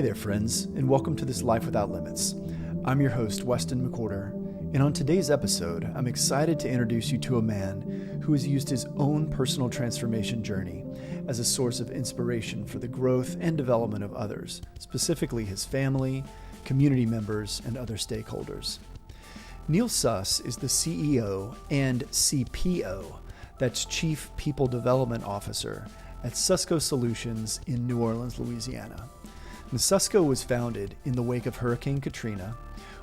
Hey there, friends, and welcome to this Life Without Limits. I'm your host, Weston McWhorter, and on today's episode, I'm excited to introduce you to a man who has used his own personal transformation journey as a source of inspiration for the growth and development of others, specifically his family, community members, and other stakeholders. Neel Sus is the CEO and CPO, that's Chief People Development Officer, at Susco Solutions in New Orleans, Louisiana. And Susco was founded in the wake of Hurricane Katrina,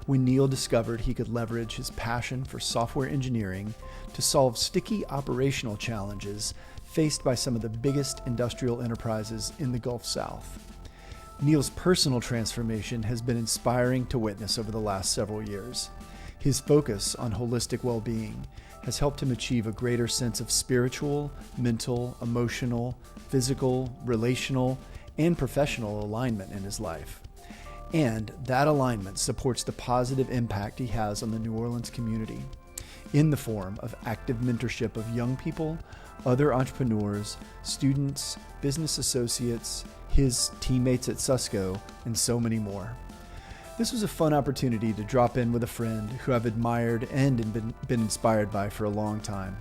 when Neel discovered he could leverage his passion for software engineering to solve sticky operational challenges faced by some of the biggest industrial enterprises in the Gulf South. Neel's personal transformation has been inspiring to witness over the last several years. His focus on holistic well-being has helped him achieve a greater sense of spiritual, mental, emotional, physical, relational, and professional alignment in his life. And that alignment supports the positive impact he has on the New Orleans community in the form of active mentorship of young people, other entrepreneurs, students, business associates, his teammates at Susco, and so many more. This was a fun opportunity to drop in with a friend who I've admired and been inspired by for a long time.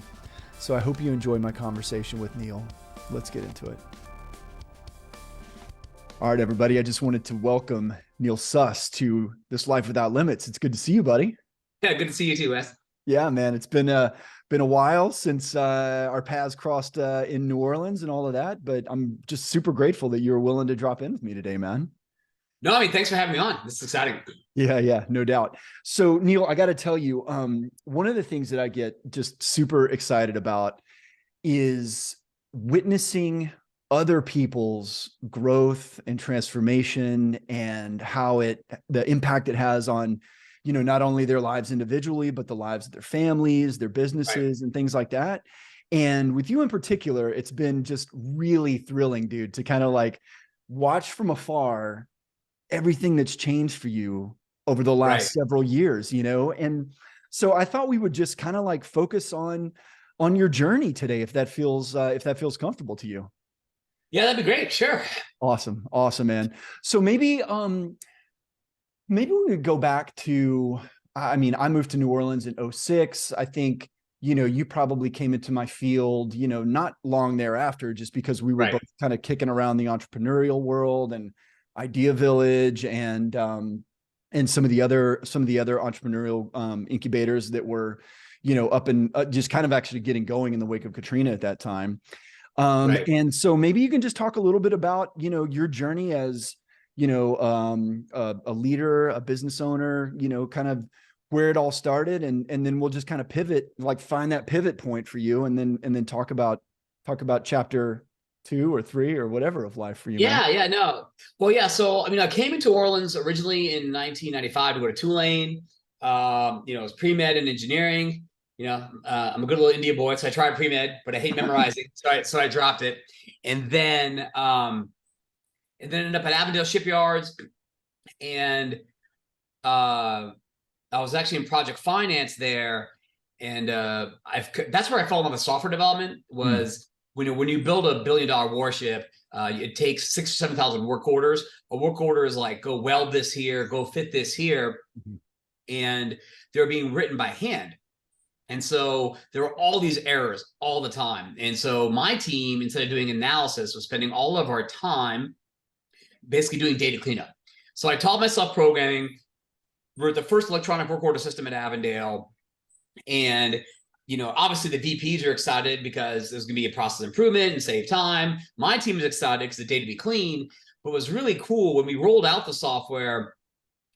So I hope you enjoy my conversation with Neel. Let's get into it. All right, everybody. I just wanted to welcome Neel Sus to this Life Without Limits. It's good to see you, buddy. Yeah, good to see you too, Wes. Yeah, man. It's been a while since our paths crossed in New Orleans and all of that, but I'm just super grateful that you were willing to drop in with me today, man. No, I mean, thanks for having me on. This is exciting. Yeah, no doubt. So, Neel, I got to tell you, one of the things that I get just super excited about is witnessing other people's growth and transformation and how the impact it has on, not only their lives individually, but the lives of their families, their businesses, and things like that. And with you in particular, it's been just really thrilling, dude, to kind of like watch from afar everything that's changed for you over the last several years, And so I thought we would just kind of like focus on your journey today, if that feels comfortable to you. Yeah, that'd be great. Sure. Awesome, man. So maybe we could go back to, I moved to New Orleans in 2006. I think, you probably came into my field, not long thereafter, just because we were both kind of kicking around the entrepreneurial world and Idea Village and some of the other entrepreneurial incubators that were, up and just kind of actually getting going in the wake of Katrina at that time. And so maybe you can just talk a little bit about, your journey as, a leader, a business owner, kind of where it all started. And then we'll just kind of pivot, like find that pivot point for you. And then talk about chapter 2 or 3 or whatever of life for you. Yeah, no. Well, yeah. So, I came into Orleans originally in 1995 to go to Tulane. It was pre-med and engineering. I'm a good little India boy, so I tried pre-med, but I hate memorizing, so I dropped it. And then ended up at Avondale Shipyards, and I was actually in project finance there, and that's where I fell in love with software development. Was when you build $1 billion warship, it takes 6,000 or 7,000 work orders. A work order is like, go weld this here, go fit this here, and they're being written by hand. And so there were all these errors all the time. And so my team, instead of doing analysis, was spending all of our time basically doing data cleanup. So I taught myself programming. We're the first electronic work order system at Avondale. And, obviously the VPs are excited because there's going to be a process improvement and save time. My team is excited because the data be clean. But it was really cool when we rolled out the software,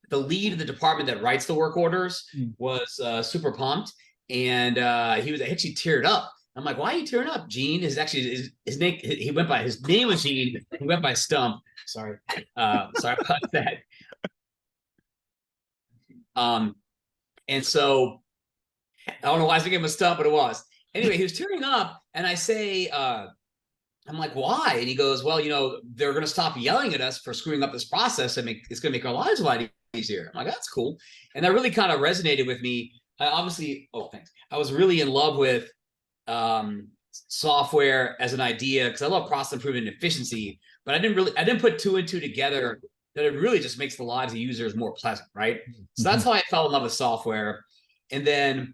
the lead of the department that writes the work orders was super pumped. And he actually teared up. I'm like, why are you tearing up? Gene is actually his name. His name was Gene. He went by Stump. Sorry about that. And so I don't know why I gave him a Stump, but it was. Anyway, he was tearing up, and I say, I'm like, why? And he goes, well, they're going to stop yelling at us for screwing up this process, and it's going to make our lives a lot easier. I'm like, that's cool. And that really kind of resonated with me. I was really in love with software as an idea because I love process improvement and efficiency, but I didn't put 2 and 2 together that it really just makes the lives of users more pleasant, right? So that's how I fell in love with software. And then,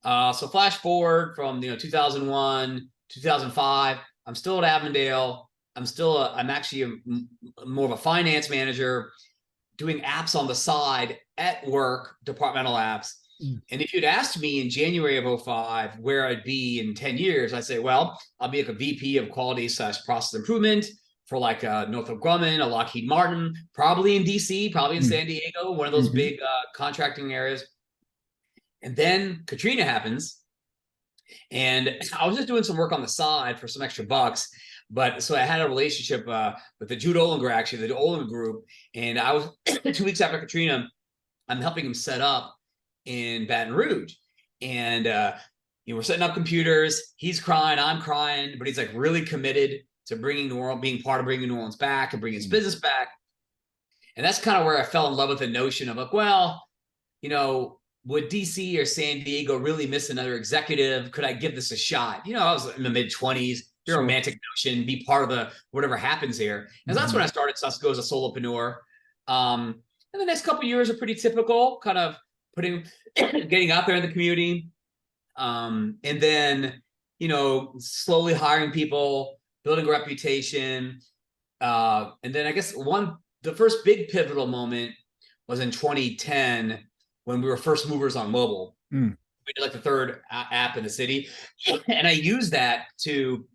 so flash forward from 2001, 2005. I'm still at Avondale. I'm actually more of a finance manager doing apps on the side at work, departmental apps. And if you'd asked me in January of 05 where I'd be in 10 years, I'd say, well, I'll be like a VP of quality / process improvement for like a Northrop Grumman, a Lockheed Martin, probably in DC, probably in San Diego, one of those big contracting areas. And then Katrina happens. And I was just doing some work on the side for some extra bucks. But so I had a relationship with the Jude Olinger, actually, the Olinger Group. And I was 2 weeks after Katrina, I'm helping him set up in Baton Rouge. And we're setting up computers. He's crying, I'm crying, but he's like really committed to bringing New Orleans, being part of bringing New Orleans back and bringing his business back. And that's kind of where I fell in love with the notion of like, well, would DC or San Diego really miss another executive? Could I give this a shot? I was in the mid-20s, very romantic notion, be part of the whatever happens here. And that's when I started Susco as a solopreneur. And the next couple of years are pretty typical, kind of getting out there in the community. And then, slowly hiring people, building a reputation. And then I guess the first big pivotal moment was in 2010 when we were first movers on mobile. We did like the third app in the city. And I used that to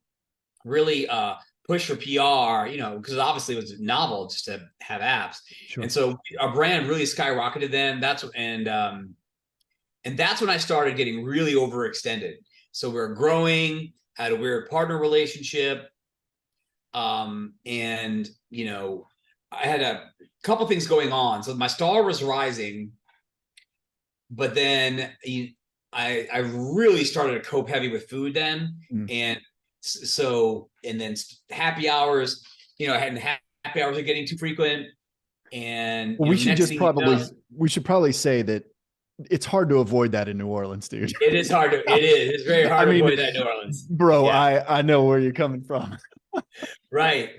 really push for PR, because obviously it was novel just to have apps. Sure. And so our brand really skyrocketed then. And that's when I started getting really overextended. So we were growing, had a weird partner relationship. And, I had a couple things going on. So my star was rising, but then I really started to cope heavy with food then. And then happy hours, happy hours are getting too frequent. And we should probably say that it's hard to avoid that in New Orleans, dude. It is hard to. It is. It's very hard to avoid that in New Orleans, bro. Yeah. I know where you're coming from. Right.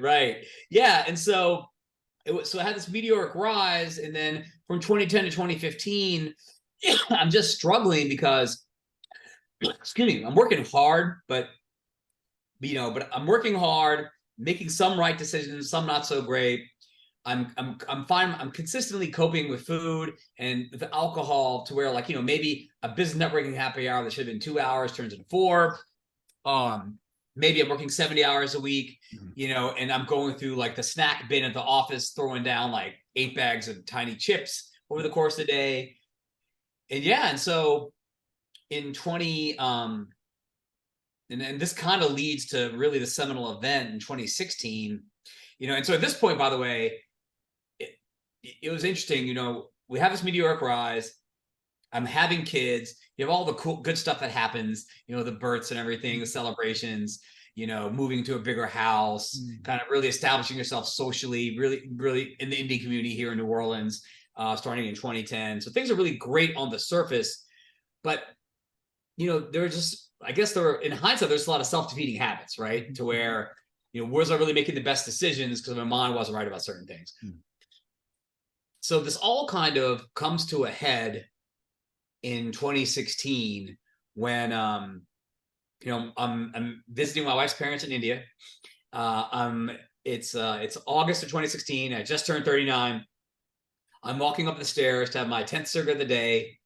Yeah, and so I had this meteoric rise, and then from 2010 to 2015, I'm just struggling because, excuse me, I'm working hard, but I'm working hard, making some right decisions, some not so great. I'm fine. I'm consistently coping with food and with alcohol to where, like, maybe a business networking happy hour that should have been 2 hours turns into 4. Maybe I'm working 70 hours a week, and I'm going through like the snack bin at the office, throwing down like 8 bags of tiny chips over the course of the day. And so in 20, and this kind of leads to really the seminal event in 2016, and so at this point, by the way, it was interesting, we have this meteoric rise. I'm having kids. You have all the cool, good stuff that happens, the births and everything, the celebrations, moving to a bigger house, kind of really establishing yourself socially, really, really in the indie community here in New Orleans, starting in 2010. So things are really great on the surface, but, there were in hindsight, there's a lot of self-defeating habits, right? To where, was I really making the best decisions because my mind wasn't right about certain things. So this all kind of comes to a head in 2016 when I'm visiting my wife's parents in India. It's August of 2016. I just turned 39. I'm walking up the stairs to have my 10th cigarette of the day.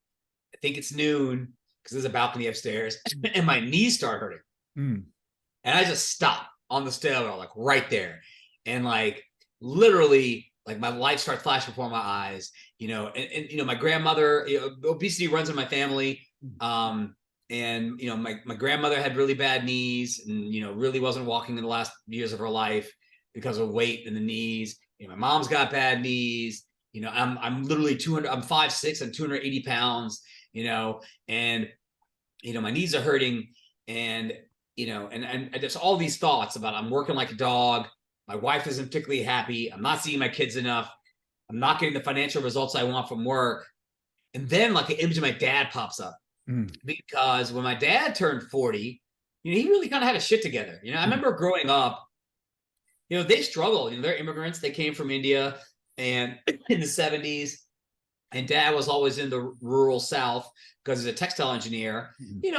I think it's noon because there's a balcony upstairs, and my knees start hurting. And I just stop on the stairwell, like right there, and like literally, like my lights start flashing before my eyes, and my grandmother, obesity runs in my family. And, my grandmother had really bad knees and, really wasn't walking in the last years of her life because of weight in the knees. My mom's got bad knees. I'm literally 200, I'm 5'6", I'm 280 pounds, and, my knees are hurting, and, and there's all these thoughts about I'm working like a dog. My wife isn't particularly happy. I'm not seeing my kids enough. I'm not getting the financial results I want from work. And then like an image of my dad pops up because when my dad turned 40, he really kind of had his shit together. I remember growing up, they struggled. They're immigrants. They came from India. and in the 70s. And dad was always in the rural South because he's a textile engineer,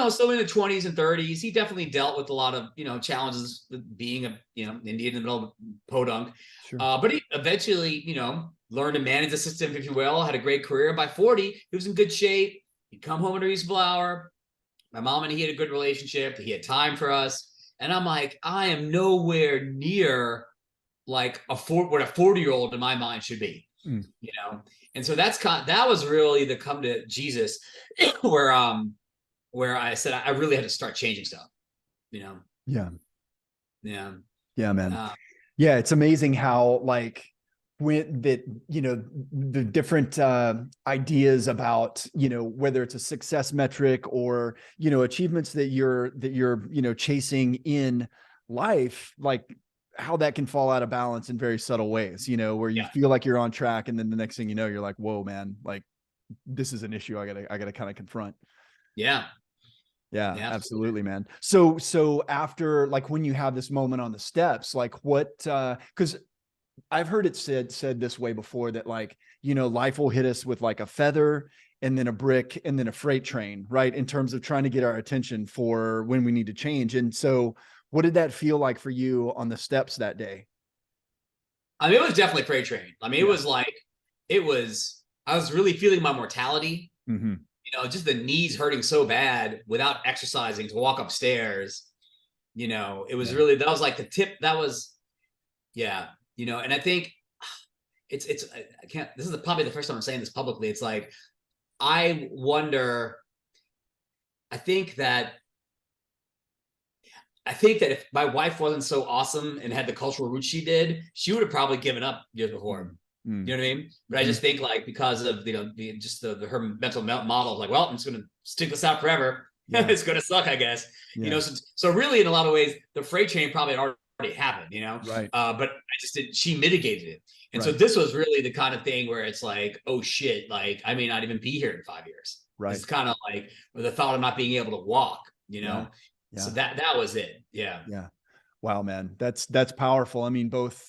so in the 20s and 30s, he definitely dealt with a lot of, challenges with being a, Indian in the middle of podunk. Sure. But he eventually, learned to manage the system, if you will, had a great career. By 40, he was in good shape. He'd come home to reasonable hour. My mom and he had a good relationship. He had time for us. And I'm like, I am nowhere near like what a 40-year-old in my mind should be, And so that was really the come to Jesus where I said I really had to start changing stuff, Yeah. Yeah. Yeah, man. Yeah. It's amazing how like when that, the different ideas about, whether it's a success metric or, achievements that you're, chasing in life, like how that can fall out of balance in very subtle ways, where you feel like you're on track. And then the next thing you know, you're like, whoa, man, like this is an issue I gotta kind of confront. Yeah. Yeah, absolutely, man. So after, like, when you have this moment on the steps, like what, cause I've heard it said this way before that, like, life will hit us with like a feather and then a brick and then a freight train, right? In terms of trying to get our attention for when we need to change. And so what did that feel like for you on the steps that day? I mean, it was definitely freight train. I mean, I was really feeling my mortality, just the knees hurting so bad without exercising to walk upstairs. It was really, that was like the tip. That was, and I think I can't, this is probably the first time I'm saying this publicly. It's like, I wonder, I think that if my wife wasn't so awesome and had the cultural roots she did, she would have probably given up years before. You know what I mean? But I just think, like, because of her mental model, like, well, I'm just gonna stick this out forever. It's gonna suck, I guess. So really, in a lot of ways, the freight train probably had already happened. Right. But I just did. She mitigated it, and so this was really the kind of thing where it's like, oh shit, like I may not even be here in 5 years. Right. It's kind of like the thought of not being able to walk. Yeah. So that was it. Yeah. Yeah. Wow, man. That's powerful. I mean, both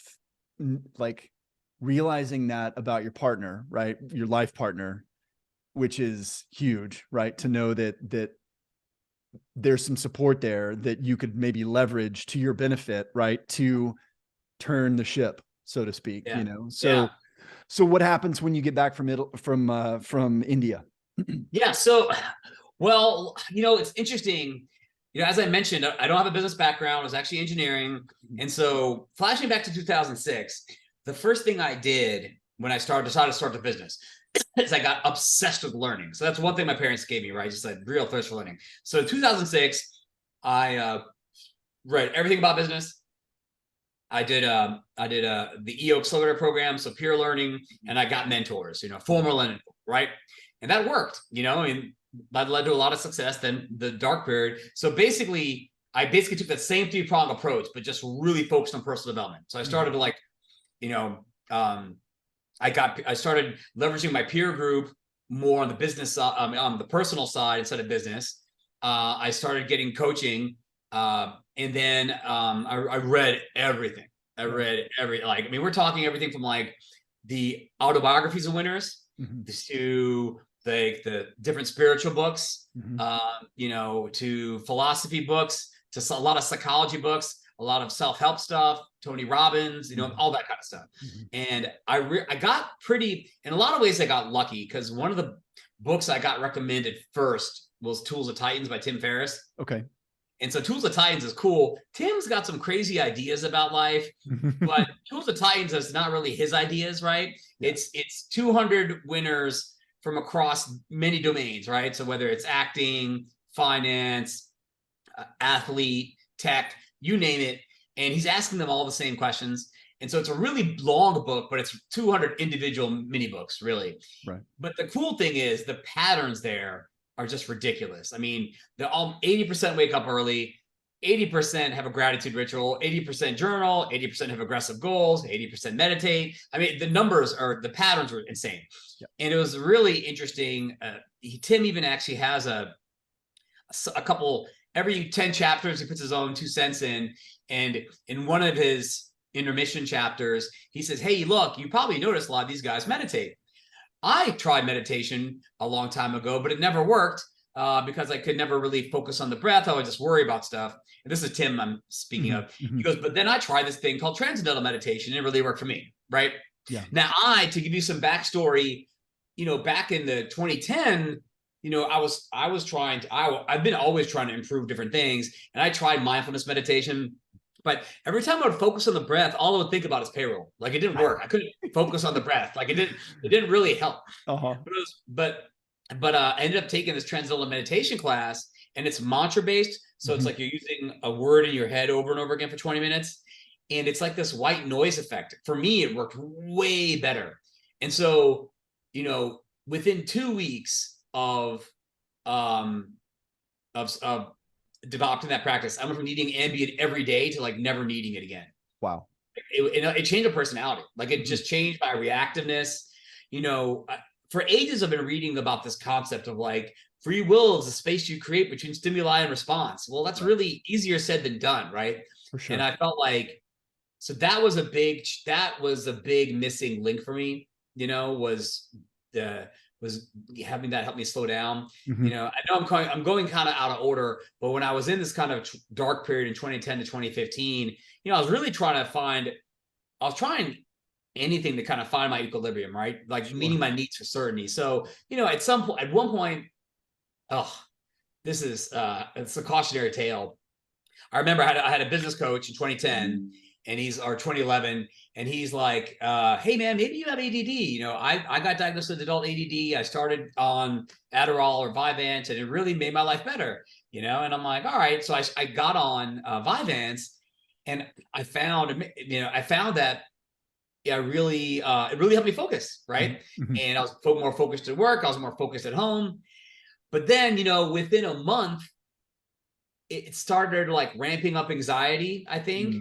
like realizing that about your partner, right? Your life partner, which is huge, right? To know that there's some support there that you could maybe leverage to your benefit, right? To turn the ship, so to speak, So what happens when you get back from India? Yeah. So, well, it's interesting. As I mentioned, I don't have a business background. I was actually engineering. And so flashing back to 2006, the first thing I did when I decided to start the business is I got obsessed with learning. So that's one thing my parents gave me, right? Just like real thirst for learning. So in 2006, I read everything about business. I did the EO Accelerator program, so peer learning, and I got mentors, formal and right. And that worked, and that led to a lot of success. Then the dark period. So I took that same 3-pronged approach, but just really focused on personal development. So I started to I started leveraging my peer group more on the business side, on the personal side instead of business. I started getting coaching, and then I read everything. We're talking everything from like the autobiographies of winners to the different spiritual books, to philosophy books, to a lot of psychology books, a lot of self-help stuff, Tony Robbins, all that kind of stuff. And I got in a lot of ways, I got lucky because one of the books I got recommended first was Tools of Titans by Tim Ferriss. Okay. And so Tools of Titans is cool. Tim's got some crazy ideas about life, but Tools of Titans is not really his ideas, right? Yeah. It's 200 winners from across many domains, right? So whether it's acting, finance, athlete, tech, you name it. And he's asking them all the same questions. And so it's a really long book, but it's 200 individual mini books, really. Right. But the cool thing is the patterns there are just ridiculous. I mean, they're all 80% wake up early, 80% have a gratitude ritual, 80% journal, 80% have aggressive goals, 80% meditate. I mean, the patterns were insane. Yeah. And it was really interesting. Tim even actually has a couple, every 10 chapters, he puts his own 2 cents in. And in one of his intermission chapters, he says, hey, look, you probably noticed a lot of these guys meditate. I tried meditation a long time ago, but it never worked because I could never really focus on the breath. I would just worry about stuff. And this is Tim I'm speaking of. He goes, but then I tried this thing called transcendental meditation, and it really worked for me, right? Yeah. Now, to give you some backstory, back in the 2010, I've been always trying to improve different things. And I tried mindfulness meditation, but every time I would focus on the breath, all I would think about is payroll. Like it didn't work. I couldn't focus on the breath. Like it didn't really help. But I ended up taking this transcendental meditation class, and it's mantra based. So it's like you're using a word in your head over and over again for 20 minutes. And it's like this white noise effect. For me, it worked way better. And so, within 2 weeks of adopting that practice, I went from needing Ambien every day to like never needing it again. Wow. It changed my personality. Like it just changed my reactiveness. For ages, I've been reading about this concept of like free will is a space you create between stimuli and response. Well, that's really easier said than done, right? For sure. And I felt like, so that was a big missing link for me, was having that help me slow down. I know I'm going kind of out of order, but when I was in this kind of dark period in 2010 to 2015, I was really trying anything to kind of find my equilibrium, right? Like meeting my needs for certainty. So, at one point, it's a cautionary tale. I remember I had a business coach in 2010 and or 2011. And he's like, hey man, maybe you have ADD. I got diagnosed with adult ADD. I started on Adderall or Vyvanse, and it really made my life better, and I'm like, all right. So I got on Vyvanse, and I found that it really helped me focus, right? And I was more focused at work. I was more focused at home. But then, within a month, it started like ramping up anxiety, I think.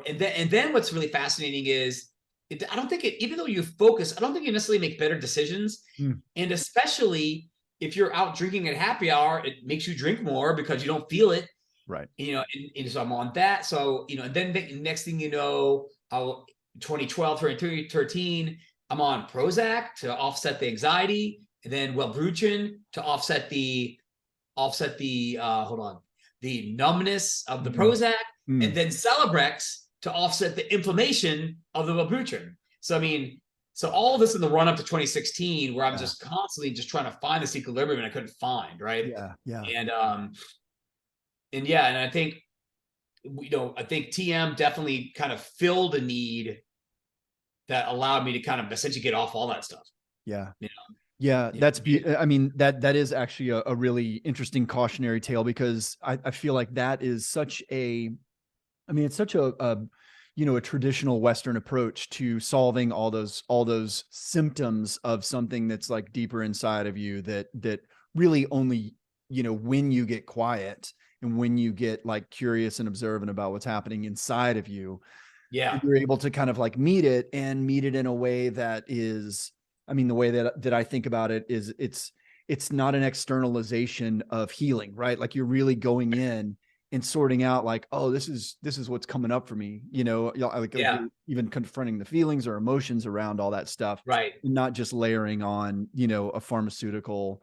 And then what's really fascinating is I don't think even though you focus, I don't think you necessarily make better decisions. And especially if you're out drinking at happy hour, it makes you drink more because you don't feel it. Right. And so I'm on that. So, and then the next thing 2012, 2013, I'm on Prozac to offset the anxiety, and then Wellbutrin to offset the the numbness of the Prozac, and then Celebrex to offset the inflammation of the Wellbutrin. So all this in the run up to 2016, where I'm just constantly just trying to find this equilibrium and I couldn't find, right? And I think TM definitely kind of filled a need that allowed me to kind of essentially get off all that stuff. That's that is actually a really interesting cautionary tale, because I feel like that is such it's such a traditional Western approach to solving all those symptoms of something that's like deeper inside of you that really only, when you get quiet and when you get like curious and observant about what's happening inside of you, you're able to kind of like meet it in a way that is, the way that I think about it is it's not an externalization of healing, right? Like you're really going in and sorting out like, oh, this is what's coming up for me, like even confronting the feelings or emotions around all that stuff, right? And not just layering on, a pharmaceutical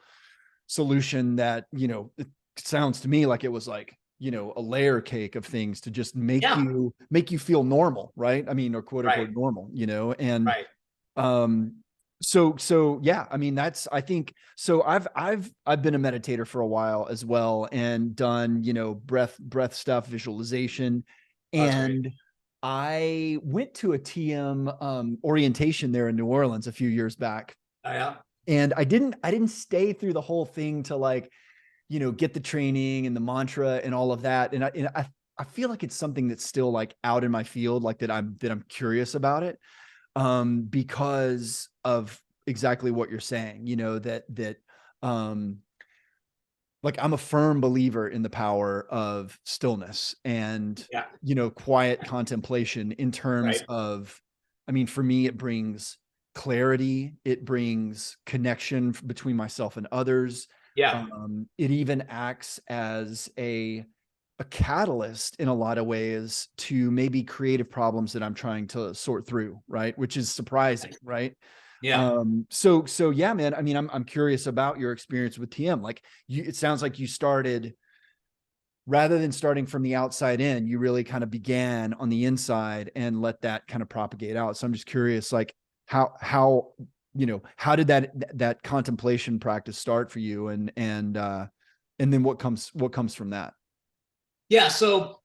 solution that, it sounds to me like it was like, a layer cake of things to just make you feel normal, right? Or quote unquote normal, and So yeah, that's, I think, so I've been a meditator for a while as well, and done, breath stuff, visualization. And I went to a TM orientation there in New Orleans a few years back. And I didn't stay through the whole thing to like, get the training and the mantra and all of that. And I feel like it's something that's still like out in my field, like that I'm curious about it. Because of exactly what you're saying, like I'm a firm believer in the power of stillness and, quiet contemplation in terms of, for me, it brings clarity. It brings connection between myself and others. It even acts as a a catalyst in a lot of ways to maybe creative problems that I'm trying to sort through, right? Which is surprising, right? Yeah. So yeah, man. I mean, I'm curious about your experience with TM. Like, it sounds like you started, rather than starting from the outside in, you really kind of began on the inside and let that kind of propagate out. So I'm just curious, like, how how did that contemplation practice start for you, and then what comes from that? Yeah. So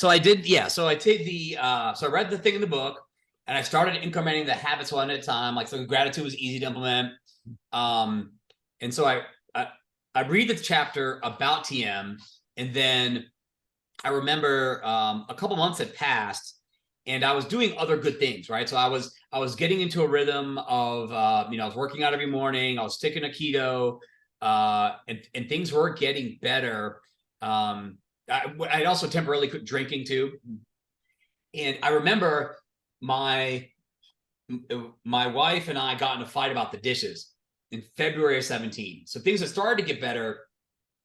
I did. Yeah. So I did so I read the thing in the book, and I started incrementing the habits one at a time. Like, so gratitude was easy to implement. Um, and so I, I read the chapter about TM, and then I remember a couple months had passed, and I was doing other good things, right? So I was getting into a rhythm of I was working out every morning. I was sticking to keto, and things were getting better. I'd also temporarily quit drinking too, and I remember my my wife and I got in a fight about the dishes in February of 17. So things had started to get better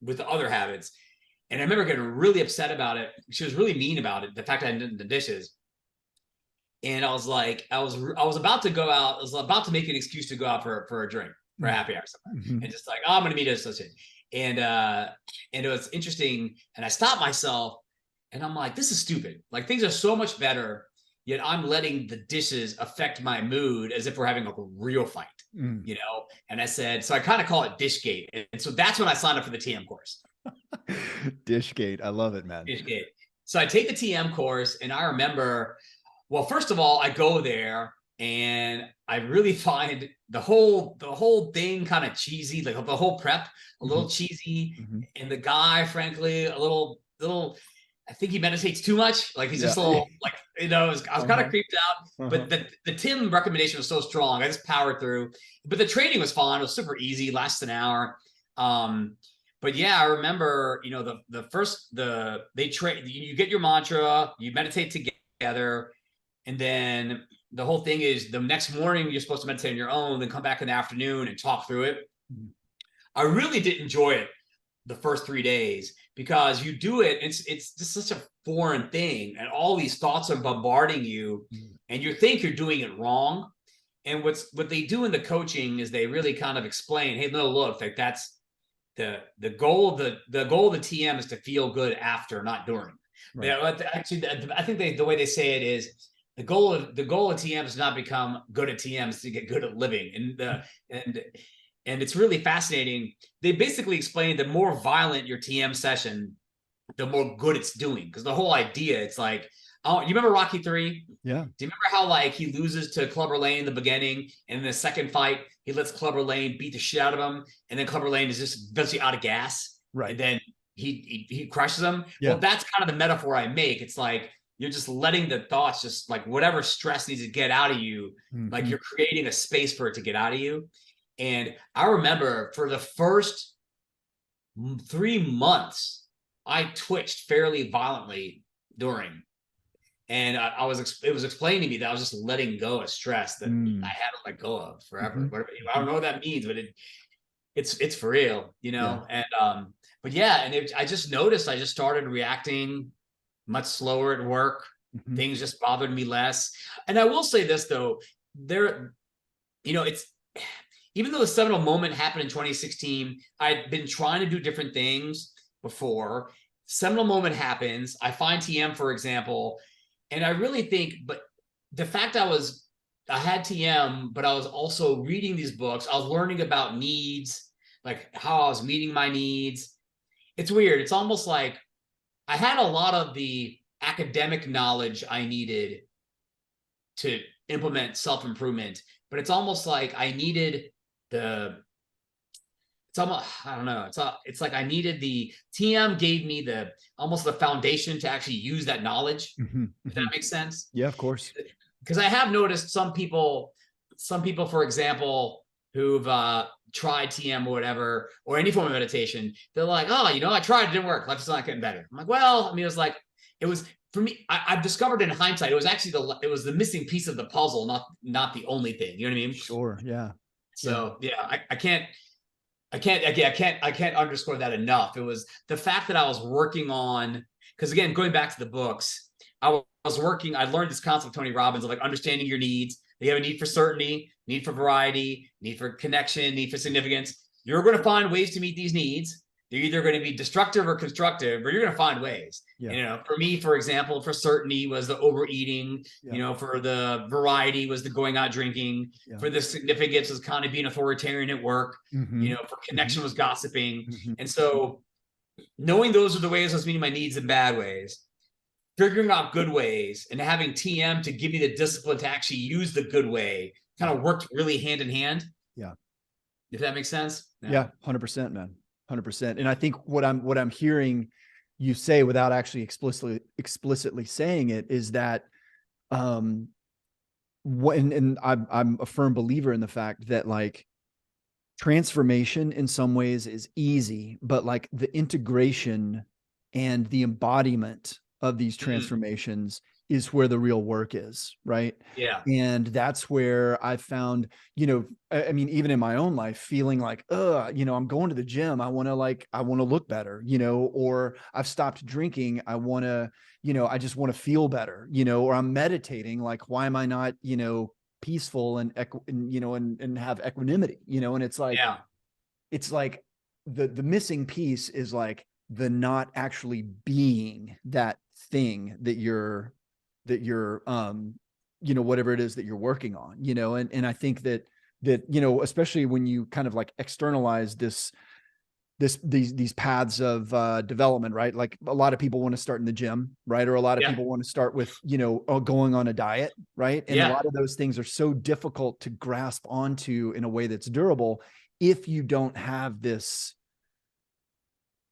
with the other habits. And I remember getting really upset about it. She was really mean about it, the fact I hadn't done the dishes. And I was like, I was about to go out. I was about to make an excuse to go out for a drink, for a happy hour somewhere, Mm-hmm. and just like, oh, I'm going to meet a associate. And it was interesting. And I stopped myself, and I'm like, this is stupid. Like, things are so much better, yet I'm letting the dishes affect my mood as if we're having like a real fight, Mm. And I said, so I kind of call it Dishgate. And so that's when I signed up for the TM course. Dishgate. I love it, man. Dishgate. So I take the TM course, and I remember, well, first of all, I go there and I really find the whole thing kind of cheesy, like the whole prep a little cheesy, Mm-hmm. and the guy, frankly, a little. I think he meditates too much. Like, he's just a little, like, I was kind of creeped out. But the Tim recommendation was so strong, I just powered through. But the training was fun. It was super easy, lasted an hour. But yeah, I remember, they train. You get your mantra, you meditate together, and then the whole thing is the next morning you're supposed to meditate on your own, then come back in the afternoon and talk through it. I really did enjoy it the first 3 days, because you do it, it's just such a foreign thing, and all these thoughts are bombarding you, and you think you're doing it wrong. And what they do in the coaching is they really kind of explain, hey, no, look, like, that's the goal of the goal of the TM is to feel good after, not during. Right. But actually, I think the way they say it is, the goal of TM is not become good at TM, is to get good at living. And it's really fascinating. They basically explain, the more violent your TM session, the more good it's doing. Because the whole idea, it's like, oh, you remember Rocky 3? Yeah. Do you remember how, like, he loses to Clubber Lang in the beginning, and in the second fight, he lets Clubber Lang beat the shit out of him, and then Clubber Lang is just eventually out of gas, right? And then he crushes him. Yeah. Well, that's kind of the metaphor I make. It's like, you're just letting the thoughts, just like whatever stress needs to get out of you, like, you're creating a space for it to get out of you. And I remember for the first 3 months, I twitched fairly violently during. And it was explained to me that I was just letting go of stress that I had to let go of forever. I don't know what that means, but it's for real, Yeah. And but yeah, and I just noticed I just started reacting much slower at work. Things just bothered me less. And I will say this though, it's, even though the seminal moment happened in 2016, I'd been trying to do different things before. Seminal moment happens. I find TM, for example, and I really think, but the fact I had TM, but I was also reading these books. I was learning about needs, like how I was meeting my needs. It's weird. It's almost like I had a lot of the academic knowledge I needed to implement self-improvement, but it's almost like I needed it's almost, I don't know. It's like I needed the TM gave me almost the foundation to actually use that knowledge. If that makes sense. Yeah, of course. Because I have noticed some people, for example, who've tried TM or whatever, or any form of meditation, they're like, oh, I tried, it didn't work. Life's not getting better. I'm like, well, I mean, it was for me. I've discovered in hindsight, it was actually the missing piece of the puzzle, not the only thing. You know what I mean? Sure. Yeah. So yeah, I can't underscore that enough. It was the fact that I was working on because again, going back to the books, I learned this concept of Tony Robbins of like understanding your needs. You have a need for certainty, need for variety, need for connection, need for significance. You're going to find ways to meet these needs. They're either going to be destructive or constructive, but you're going to find ways. Yeah. For me, for example, for certainty was the overeating. Yeah. For the variety was the going out drinking. Yeah. For the significance was kind of being authoritarian at work. Mm-hmm. For connection was gossiping. Mm-hmm. And so knowing those are the ways I was meeting my needs in bad ways, figuring out good ways, and having TM to give me the discipline to actually use the good way kind of worked really hand in hand. Yeah. If that makes sense. Yeah. 100%, man. 100%. And I think what I'm hearing you say without actually explicitly saying it is that, I'm a firm believer in the fact that like transformation in some ways is easy, but like the integration and the embodiment of these transformations is where the real work is, right? Yeah. And that's where I found, I mean, even in my own life, feeling like, I'm going to the gym. I want to look better, or I've stopped drinking. I want to, I just want to feel better, or I'm meditating. Like, why am I not, peaceful and have equanimity, and it's like, it's like the missing piece is like the not actually being that thing that you're whatever it is that you're working on, and I think that especially when you kind of like externalize these paths of development, right? Like a lot of people want to start in the gym, right? Or a lot of people want to start with, going on a diet, right? And a lot of those things are so difficult to grasp onto in a way that's durable if you don't have this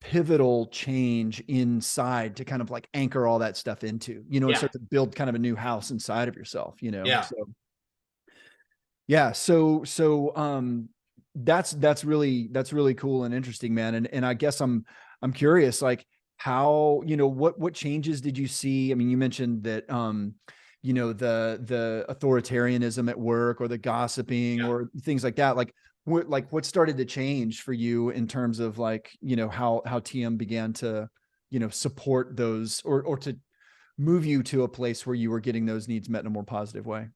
pivotal change inside to kind of like anchor all that stuff into, and start to build kind of a new house inside of yourself, So that's really cool and interesting, man. And I guess I'm curious, like how, what changes did you see? I mean, you mentioned that, the authoritarianism at work or the gossiping or things like that. Like what started to change for you in terms of like, how TM began to, support those or to move you to a place where you were getting those needs met in a more positive way?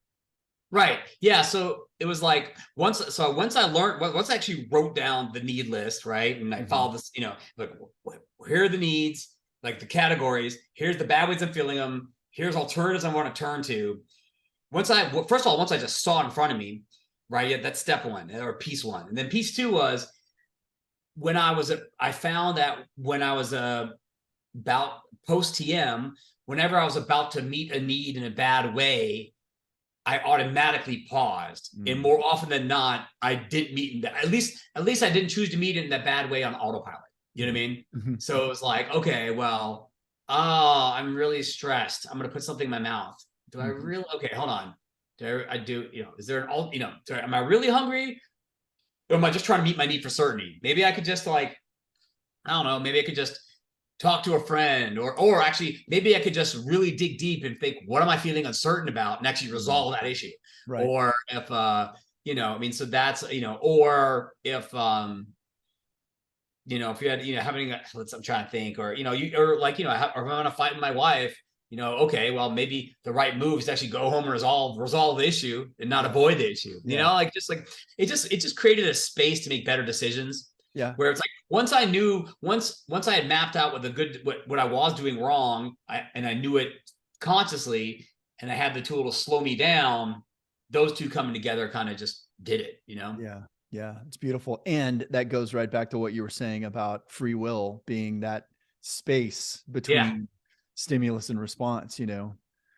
Right. Yeah. So it was like once I actually wrote down the need list, right? And I followed this, like here are the needs, like the categories, here's the bad ways I'm feeling them, here's alternatives I want to turn to. Once I just saw it in front of me, right? Yeah, that's step one or piece one. And then piece two was I found that when I was about post TM, whenever I was about to meet a need in a bad way, I automatically paused. And more often than not, I didn't meet at least I didn't choose to meet it in that bad way on autopilot. You know what I mean? So it was like, okay, well, I'm really stressed. I'm gonna put something in my mouth. Do I really? Okay, hold on. Is there an alt, am I really hungry? Or am I just trying to meet my need for certainty? Maybe I could just like, I don't know, maybe I could just talk to a friend or actually maybe I could just really dig deep and think, what am I feeling uncertain about and actually resolve that issue? Right. Or if, so that's, or if, if you had, I'm trying to think, or, or if I'm going to fight with my wife, okay, well, maybe the right move is to actually go home and resolve the issue and not avoid the issue, it just created a space to make better decisions. Yeah. Where it's like, once I had mapped out what I was doing wrong, and I knew it consciously, and I had the tool to slow me down, those two coming together kind of just did it, Yeah. Yeah. It's beautiful. And that goes right back to what you were saying about free will being that space between stimulus and response,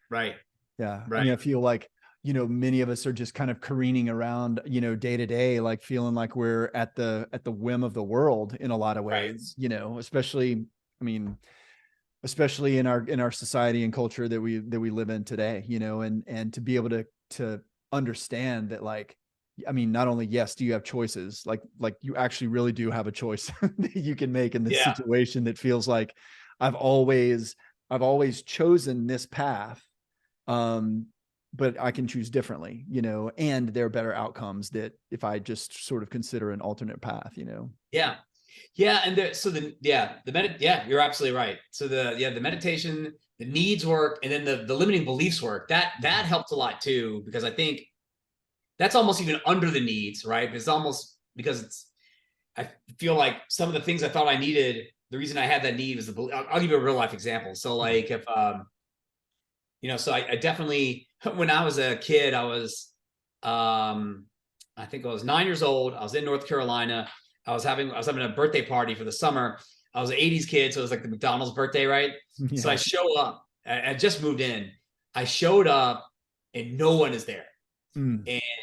Right. Yeah. Right. I mean, I feel like, many of us are just kind of careening around, day to day, like feeling like we're at the whim of the world in a lot of ways, especially in our society and culture that we live in today, and to be able to understand that, like, I mean, not only, yes, do you have choices, like you actually really do have a choice that you can make in this situation that feels like I've always chosen this path. But I can choose differently, and there are better outcomes that if I just sort of consider an alternate path, Yeah. Yeah. And you're absolutely right. So the meditation, the needs work, and then the limiting beliefs work. That helped a lot too, because I think that's almost even under the needs, right? It's almost because I feel like some of the things I thought I needed, the reason I had that need was I'll give you a real life example. So like if, so I definitely, when I was a kid, I think I was 9 years old. I was in North Carolina. I was having a birthday party for the summer. I was an 80s kid. So it was like the McDonald's birthday, right? Yeah. So I show up, I just moved in. I showed up and no one is there. And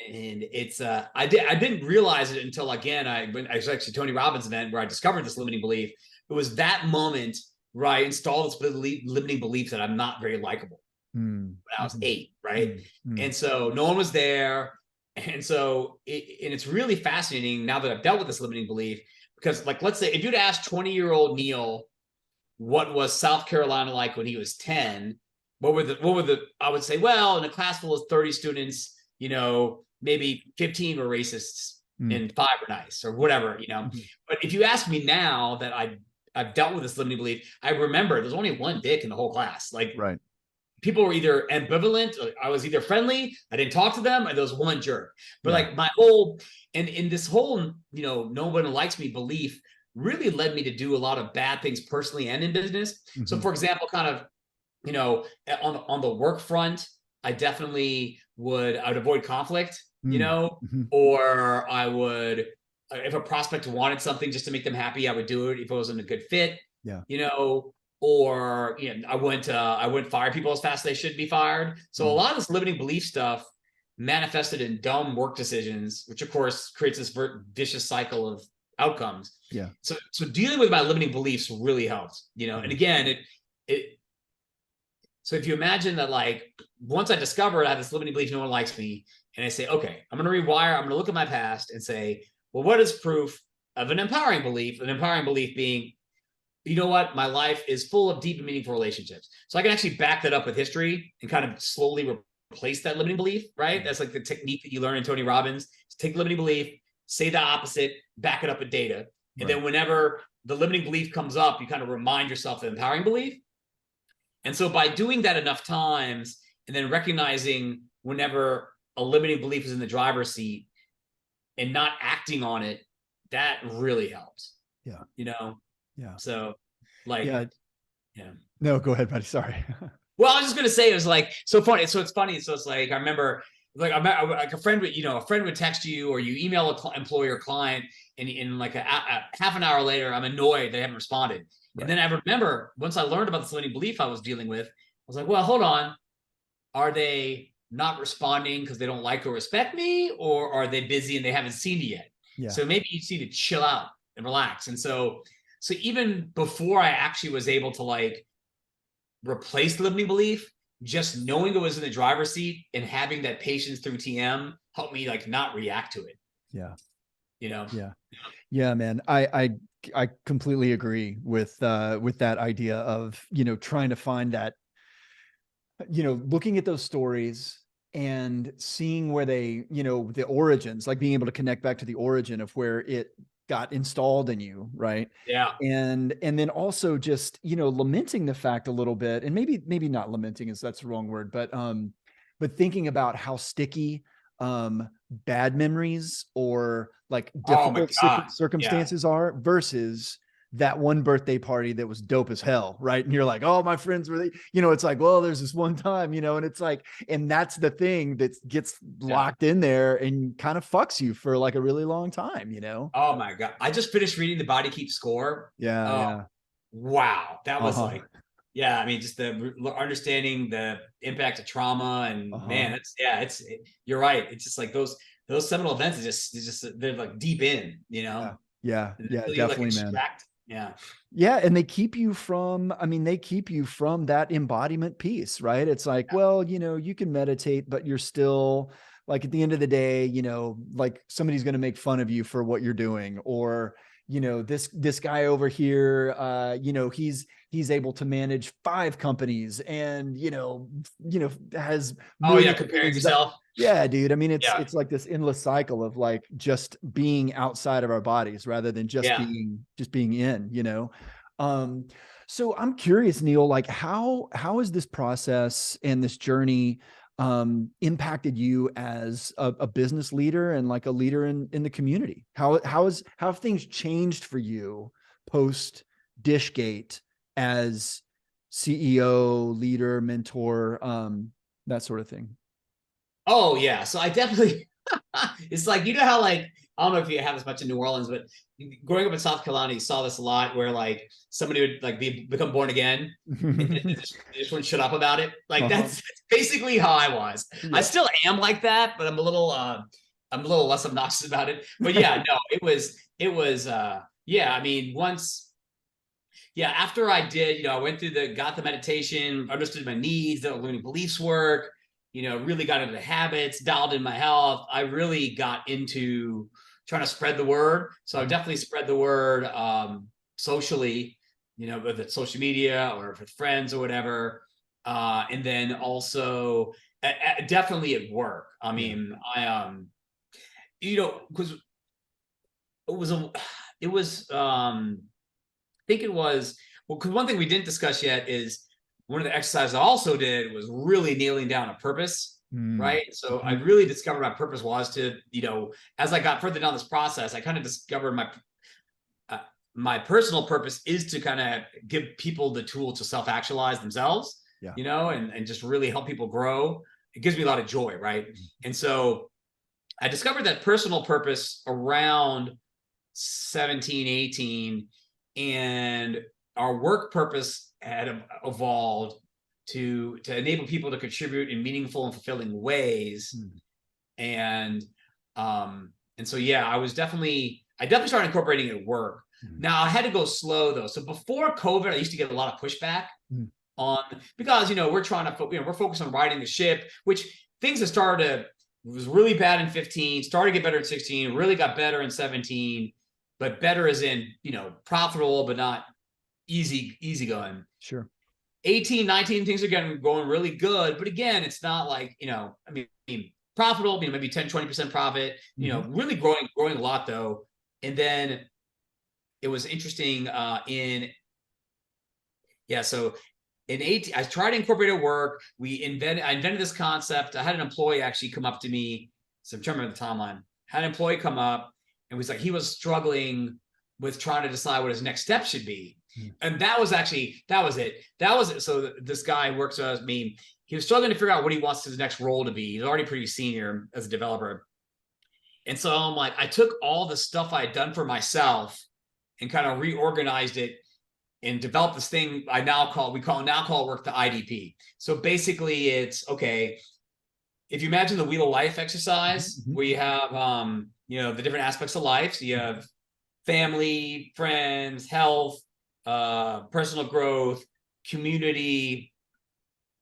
it's I didn't realize it until again I was actually Tony Robbins event where I discovered this limiting belief. It was that moment where I installed this limiting belief that I'm not very likable when I was 8, right? And so no one was there. And so it's really fascinating now that I've dealt with this limiting belief, because like, let's say if you'd asked 20-year-old Neel what was South Carolina like when he was 10, what were the I would say, well, in a class full of 30 students, maybe 15 were racists and 5 were nice or whatever, But if you ask me now that I've dealt with this limiting belief, I remember there's only one dick in the whole class. Like, right. People were either ambivalent, I was either friendly, I didn't talk to them, and there was one jerk. But like my whole, and in this whole, no one likes me belief really led me to do a lot of bad things personally and in business. So for example, kind of, on the work front, I definitely I would avoid conflict, or I would, if a prospect wanted something just to make them happy, I would do it if it wasn't a good fit, or I wouldn't fire people as fast as they should be fired. So a lot of this limiting belief stuff manifested in dumb work decisions, which of course creates this vicious cycle of outcomes. Yeah. So dealing with my limiting beliefs really helped, and again, so if you imagine that, like, once I discovered I have this limiting belief, no one likes me, and I say, okay, I'm going to rewire, I'm going to look at my past and say, well, what is proof of an empowering belief? An empowering belief being, you know what? My life is full of deep and meaningful relationships. So I can actually back that up with history and kind of slowly replace that limiting belief, right? That's like the technique that you learn in Tony Robbins. Take the limiting belief, say the opposite, back it up with data. And then whenever the limiting belief comes up, you kind of remind yourself the empowering belief. And so by doing that enough times and then recognizing whenever a limiting belief is in the driver's seat and not acting on it, that really helps. Yeah. Yeah. So like, yeah. No, go ahead, buddy. Sorry. Well, I was just going to say, it was like, so funny. So it's funny. So it's like, I remember like a friend would text you, or you email an employer or client, and in like a half an hour later, I'm annoyed they haven't responded. And then I remember once I learned about this limiting belief I was dealing with, I was like, well, hold on. Are they not responding because they don't like or respect me, or are they busy and they haven't seen it yet? Yeah. So maybe you need to chill out and relax. And so even before I actually was able to like replace the limiting belief, just knowing it was in the driver's seat and having that patience through TM helped me like not react to it. Yeah. Yeah, man. I completely agree with that idea of, trying to find that, looking at those stories and seeing where they, the origins, like being able to connect back to the origin of where it got installed in you. Right. Yeah. And then also just, lamenting the fact a little bit, and maybe not lamenting that's the wrong word, but thinking about how sticky, bad memories or like difficult circumstances are versus that one birthday party that was dope as hell. Right. And you're like, oh, my friends were, it's like, well, there's this one time, and it's like, and that's the thing that gets locked in there and kind of fucks you for like a really long time, Oh my God. I just finished reading The Body Keeps Score. Yeah. Wow. That was like, I mean, just the understanding the impact of trauma, and man, you're right. It's just like those seminal events they're like deep in, Yeah, really definitely, like man. Yeah. And they keep you from that embodiment piece, right? It's like, well, you can meditate, but you're still like, at the end of the day, like somebody's going to make fun of you for what you're doing, or, this guy over here, he's able to manage 5 companies and, has Oh yeah, millions and comparing millions of dollars. yourself. Yeah, dude. I mean, Yeah, it's like this endless cycle of like just being outside of our bodies rather than just yeah. being in. Um, so I'm curious, Neel, like how has this process and this journey impacted you as a business leader and like a leader in the community? How have things changed for you post Dishgate as CEO, leader, mentor, that sort of thing? Oh yeah. So I definitely it's like, how like, I don't know if you have this much in New Orleans, but growing up in South Carolina, you saw this a lot where like somebody would like become born again and then they just wouldn't shut up about it. Like Uh-huh. that's basically how I was. I Yeah. still am like that, but I'm a little less obnoxious about it. But yeah, no, it was yeah, I mean, yeah, after I did, I went through got the meditation, understood my needs, did learning beliefs work, really got into the habits, dialed in my health. I really got into trying to spread the word. So I definitely spread the word socially, whether it's social media or with friends or whatever. And then also definitely at work. I Yeah. mean, because it was a, it was, think it was, well, because one thing we didn't discuss yet is one of the exercises I also did was really nailing down a purpose, Mm. right? So I Mhm. really discovered my purpose was to, as I got further down this process, I kind of discovered uh, my personal purpose is to kind of give people the tool to self-actualize themselves, Yeah. and just really help people grow. It gives me a lot of joy, right? And so I discovered that personal purpose around 17, 18, and our work purpose had evolved to enable people to contribute in meaningful and fulfilling ways. Mm. And and so yeah, I definitely started incorporating it at work. Mm. Now I had to go slow though. So before COVID, I used to get a lot of pushback Mm. on, because we're trying to we're focused on riding the ship, which things that started to was really bad in 15, started to get better in 16, really got better in 17, but better as in profitable but not easy going. Sure. 18, 19, things are going really good, but again, it's not like, I mean, profitable, maybe 10, 20% profit, Mhm. really growing a lot though. And then it was interesting so in 18, I tried to incorporate it at work. I invented this concept. I had an employee actually come up to me. So I'm trying to remember the timeline. Had an employee come up and was like, he was struggling with trying to decide what his next step should be. Mm. And that was it. So this guy works with me. He was struggling to figure out what he wants his next role to be. He's already pretty senior as a developer. And so I'm like, I took all the stuff I had done for myself and kind of reorganized it and developed this thing we call work the IDP. So basically it's, okay, if you imagine the wheel of life exercise Mhm. where you have the different aspects of life. So you have family, friends, health, personal growth, community,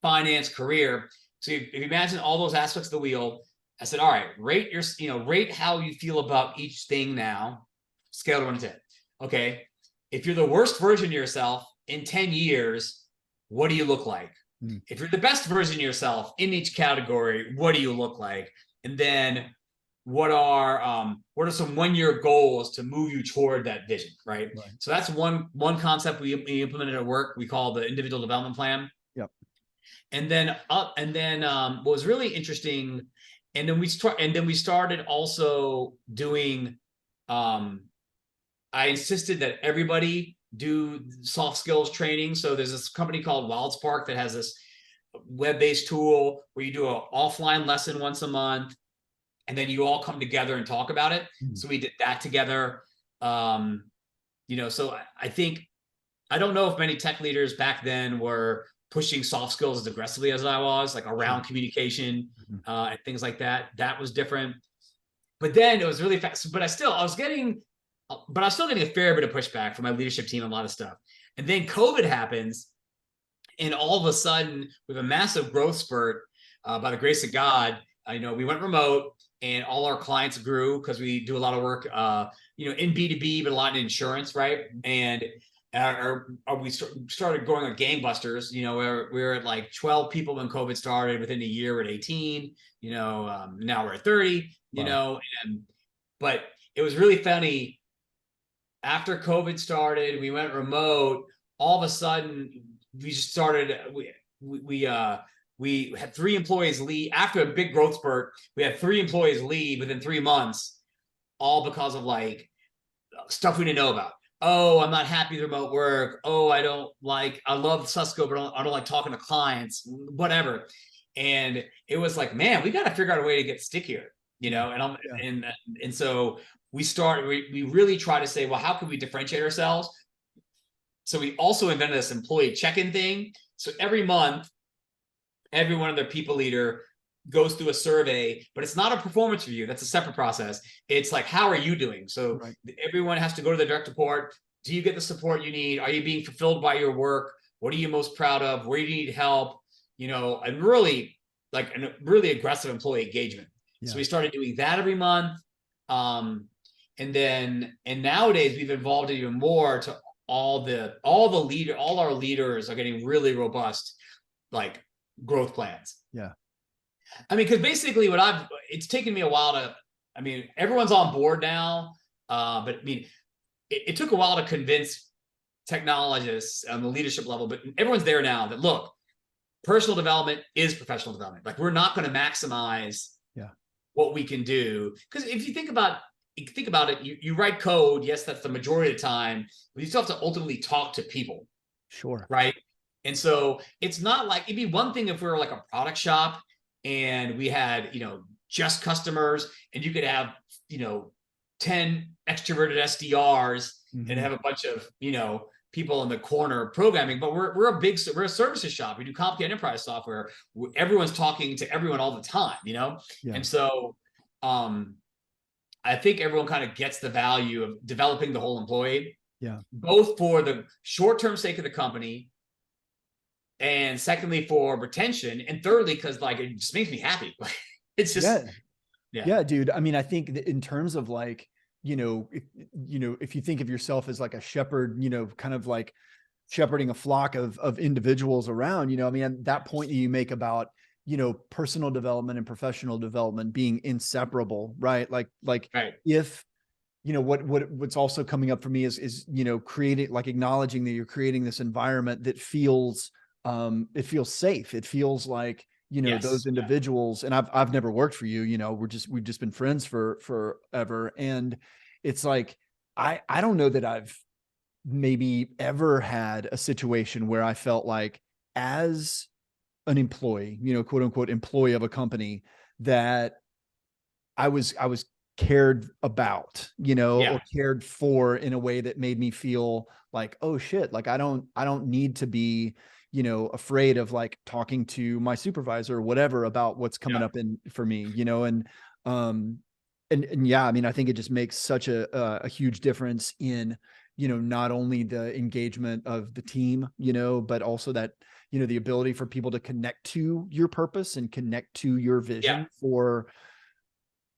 finance, career. So if you imagine all those aspects of the wheel, I said, all right, rate how you feel about each thing now, scale to 1 to 10. Okay. If you're the worst version of yourself in 10 years, what do you look like? Mm. If you're the best version of yourself in each category, what do you look like? And then what are some 1 year goals to move you toward that vision, right? Right. So that's one concept we implemented at work. We call the individual development plan. Yep. What was really interesting, and then we started also doing, I insisted that everybody do soft skills training. So there's this company called WildSpark that has this web-based tool where you do an offline lesson once a month, and then you all come together and talk about it. Mm. So we did that together. So I think, I don't know if many tech leaders back then were pushing soft skills as aggressively as I was, like around Sure. communication Mhm. and things like that. That was different. But then it was really fast. But I was still getting a fair bit of pushback from my leadership team on a lot of stuff. And then COVID happens, and all of a sudden, with a massive growth spurt, by the grace of God, we went remote. and all our clients grew because we do a lot of work, in B2B, but a lot in insurance, right? And we started growing like gangbusters. We were at like 12 people when COVID started. Within a year, we're at 18. Now we're at 30. Wow. But it was really funny. After COVID started, we went remote. All of a sudden, we just started. We had 3 employees leave after a big growth spurt. We had 3 employees leave within 3 months, all because of like stuff we didn't know about. Oh, I'm not happy with remote work. Oh, I love Susco, but I don't like talking to clients, whatever. And it was like, man, we got to figure out a way to get stickier, Yeah. and I'm, Yeah. and so we really try to say, well, how can we differentiate ourselves? So we also invented this employee check-in thing. So every month, every one of their people leader goes through a survey, but it's not a performance review. That's a separate process. It's like, how are you doing? So Right. everyone has to go to the direct report. Do you get the support you need? Are you being fulfilled by your work? What are you most proud of? Where do you need help? And really like a really aggressive employee engagement. So Yeah. we started doing that every month. And nowadays we've evolved it even more to all our leaders are getting really robust, like growth plans. Yeah. I mean, because basically it's taken me a while everyone's on board now. But I mean, it took a while to convince technologists on the leadership level, but everyone's there now that look, personal development is professional development. Like we're not going to maximize Yeah. what we can do. Because if you think about it, you write code. Yes, that's the majority of the time, but you still have to ultimately talk to people. Sure. Right. And so it's not like it'd be one thing if we were like a product shop and we had, just customers and you could have, 10 extroverted SDRs and have a bunch of, people in the corner programming. But we're a services shop. We do complicated enterprise software. Everyone's talking to everyone all the time, Yeah. And so I think everyone kind of gets the value of developing the whole employee, Yeah. both for the short-term sake of the company, and secondly for retention, and thirdly because like it just makes me happy. It's just Yeah, dude. I mean, I think that in terms of like, if you think of yourself as like a shepherd, kind of like shepherding a flock of individuals around, I mean, that point that you make about, personal development and professional development being inseparable, right? Like right. if, what's also coming up for me is, creating, like acknowledging that you're creating this environment that feels, it feels safe. It feels like, those Yes. individuals, and I've never worked for you, we've just been friends for forever. And it's like, I don't know that I've maybe ever had a situation where I felt like as an employee, quote unquote employee of a company, that I was cared about, Yeah. or cared for in a way that made me feel like, oh shit, like I don't need to be, afraid of like talking to my supervisor or whatever about what's coming Yeah. up in for me, um, and yeah, I mean, I think it just makes such a huge difference in, not only the engagement of the team, but also that, the ability for people to connect to your purpose and connect to your Yeah. vision for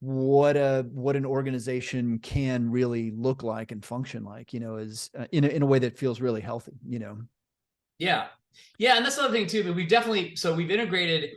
what an organization can really look like and function like, is in a way that feels really healthy, Yeah. Yeah. And that's another thing too, but we've integrated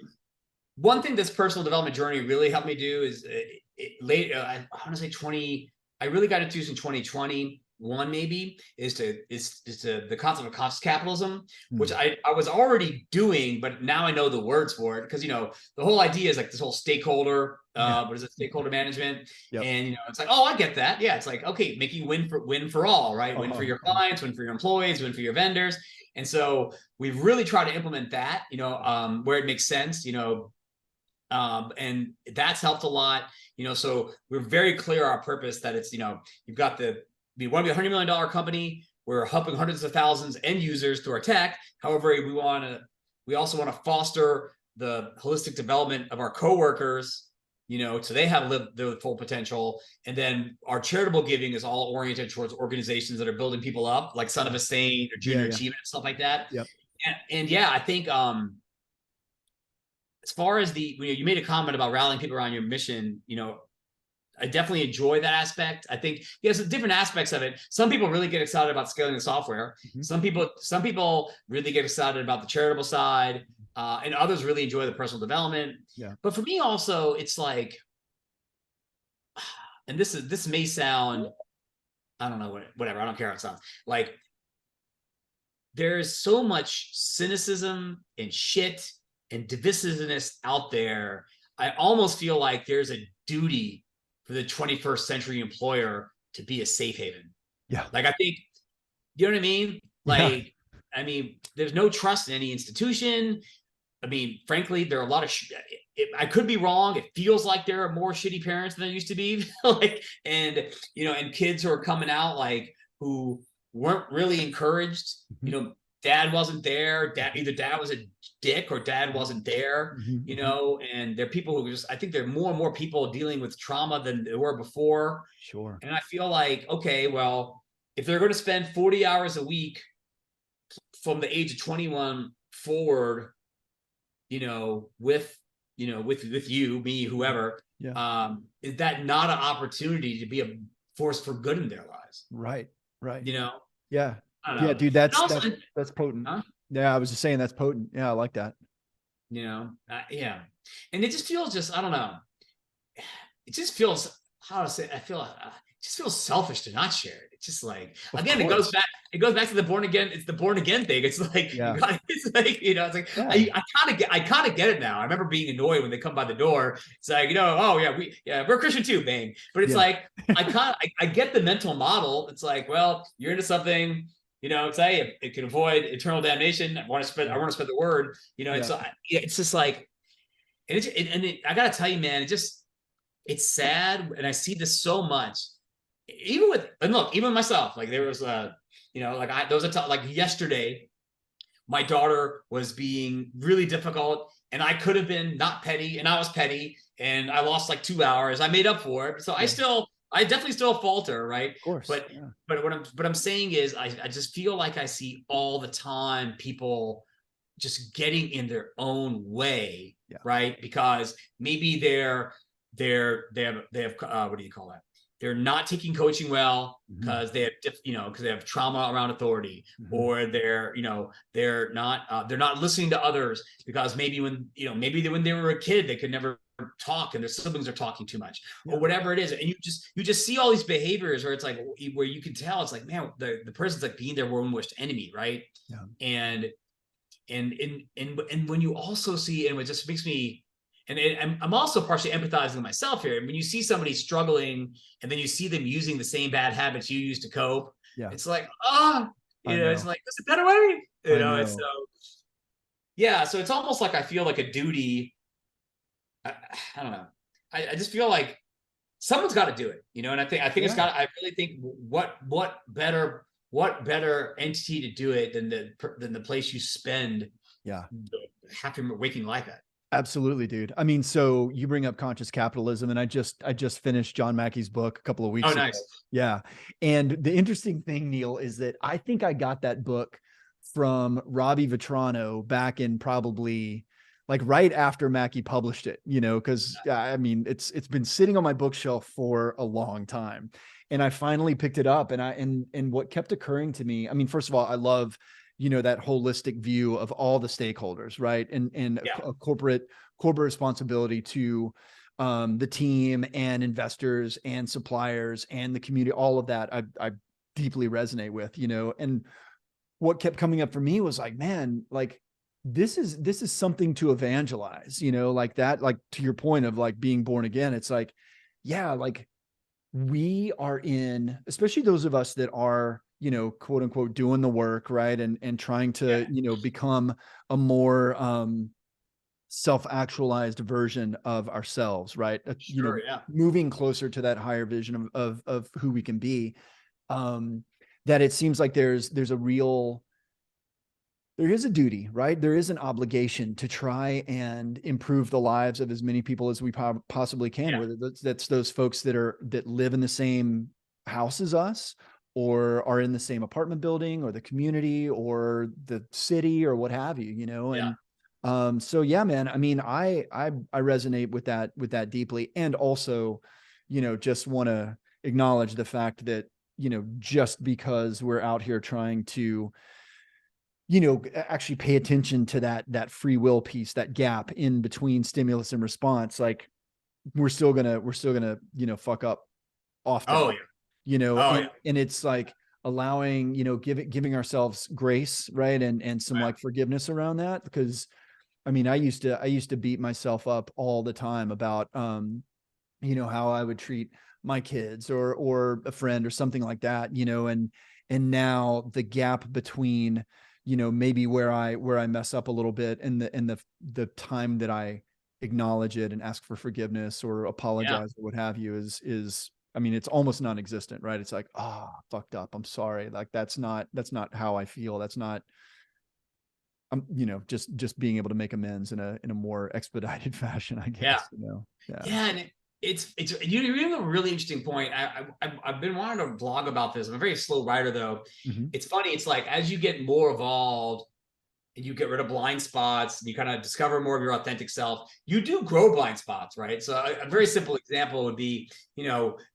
one thing this personal development journey really helped me do is I want to say 20, I really got into this in 2021 maybe, is the concept of conscious capitalism, which Mm. I was already doing, but now I know the words for it because, the whole idea is like this whole stakeholder, Yeah. what is it, stakeholder management. Yep. And, it's like, oh, I get that. Yeah. It's like, okay, making win for all, right? Win for Uh-huh. your clients, win for your employees, win for your vendors. And so we've really tried to implement that, where it makes sense, and that's helped a lot, so we're very clear our purpose that it's, you've got we want to be $100 million company. We're helping hundreds of thousands end users through our tech. However, we also want to foster the holistic development of our coworkers, so they have lived their full potential. And then our charitable giving is all oriented towards organizations that are building people up, like Son of a Saint or Yeah. Junior Yeah. Achievement and stuff like that. Yep. And yeah, I think as far as you made a comment about rallying people around your mission, I definitely enjoy that aspect. I think yes, different aspects of it. Some people really get excited about scaling the software. Mm-hmm. Some people really get excited about the charitable side, and others really enjoy the personal development. Yeah. But for me, also, it's like, and this may sound, I don't know, whatever. I don't care how it sounds. Like, there's so much cynicism and shit and divisiveness out there. I almost feel like there's a duty for the 21st century employer to be a safe haven. Yeah. Like, I think, you know what I mean? Yeah. Like, I mean, there's no trust in any institution. I mean, frankly, there are a lot of, I could be wrong. It feels like there are more shitty parents than there used to be. Like, and, and kids who are coming out, like, who weren't really encouraged. Mm-hmm. Dad wasn't there. Either dad was a dick or dad wasn't there, Mm-hmm. and there are people who I think there are more and more people dealing with trauma than there were before. Sure. And I feel like, okay, well, if they're going to spend 40 hours a week from the age of 21 forward, with you, me, whoever, Yeah. is that not an opportunity to be a force for good in their lives? Right. Right. Yeah. I don't Yeah, know. dude, And also, that's potent. huh? Yeah, I was just saying that's potent. Yeah, I like that. Yeah. And it just feels I don't know. It just feels, how to say, it just feels selfish to not share it. It's just like, Of again, course. it goes back to the born again. It's the born again thing. It's like, Yeah. it's like, it's like, Yeah. I kind of get it now. I remember being annoyed when they come by the door. It's like, oh yeah, we're Christian too, bang. But it's Yeah. like, I get the mental model. It's like, well, you're into something, it's like, it can avoid eternal damnation. I want to spread the word, Yeah. it's just like, I gotta tell you, man, it's sad, and I see this so much. Even myself, like there was there was a time, like yesterday, my daughter was being really difficult, and I could have been not petty, and I was petty, and I lost like 2 hours. I made up for it, so Yeah. I definitely still falter, right? Of course. But Yeah. what I'm saying is, I just feel like I see all the time people just getting in their own way, Yeah. right? Because maybe they have what do you call that? They're not taking coaching well because they have because they have trauma around authority, or they're not listening to others because maybe when they were a kid they could never talk and their siblings are talking too much, or whatever it is. And you just see all these behaviors where it's like, where you can tell it's like, man, the person's like being their own worst enemy, right? Yeah. And when you also see, and it just makes me, and I'm also partially empathizing with myself here. When you see somebody struggling and then you see them using the same bad habits you used to cope, it's like, it's like, there's a better way. It's so, yeah. So it's almost like I feel like a duty. I don't know. I just feel like someone's got to do it, and I think it's got. I really think what better entity to do it than the place you spend half your waking life at. Absolutely, dude. I mean, so you bring up conscious capitalism, and I just finished John Mackey's book a couple of weeks ago. Nice. Yeah. And the interesting thing, Neel, is that I think I got that book from Robbie Vitrano back in probably like right after Mackey published it, because I mean, it's been sitting on my bookshelf for a long time. And I finally picked it up, and what kept occurring to me, I mean, first of all, I love that holistic view of all the stakeholders, right? And a corporate responsibility to the team and investors and suppliers and the community, all of that I deeply resonate with, and what kept coming up for me was like, man, like this is something to evangelize, like that, like to your point of like being born again. It's like, yeah, like we are in, especially those of us that are, quote unquote, doing the work, right. And trying to, become a more self-actualized version of ourselves, right. Moving closer to that higher vision of who we can be. That it seems like there is a duty, right? There is an obligation to try and improve the lives of as many people as we possibly can, whether that's those folks that live in the same house as us, or are in the same apartment building, or the community, or the city, or what have you, and So yeah, man, I mean, I resonate with that deeply. And also, just want to acknowledge the fact that, just because we're out here trying to, actually pay attention to that free will piece, that gap in between stimulus and response, like we're still gonna, fuck up often, Oh yeah. Oh yeah. and it's like allowing, giving ourselves grace, right? And some Right. like forgiveness around that. Because I mean, I used to beat myself up all the time about, how I would treat my kids or a friend or something like that, and now the gap between, maybe where I mess up a little bit, and the time that I acknowledge it and ask for forgiveness or Yeah. apologize or what have you is, I mean, it's almost non-existent, right? It's like, fucked up. I'm sorry. Like, that's not how I feel. That's not, just being able to make amends in a more expedited fashion, I Yeah. guess, Yeah. Yeah, and it's you have a really interesting point. I've been wanting to blog about this. I'm a very slow writer though. Mm-hmm. It's funny. It's like as you get more evolved and you get rid of blind spots and you kind of discover more of your authentic self, you do grow blind spots, right? So a very simple example would be,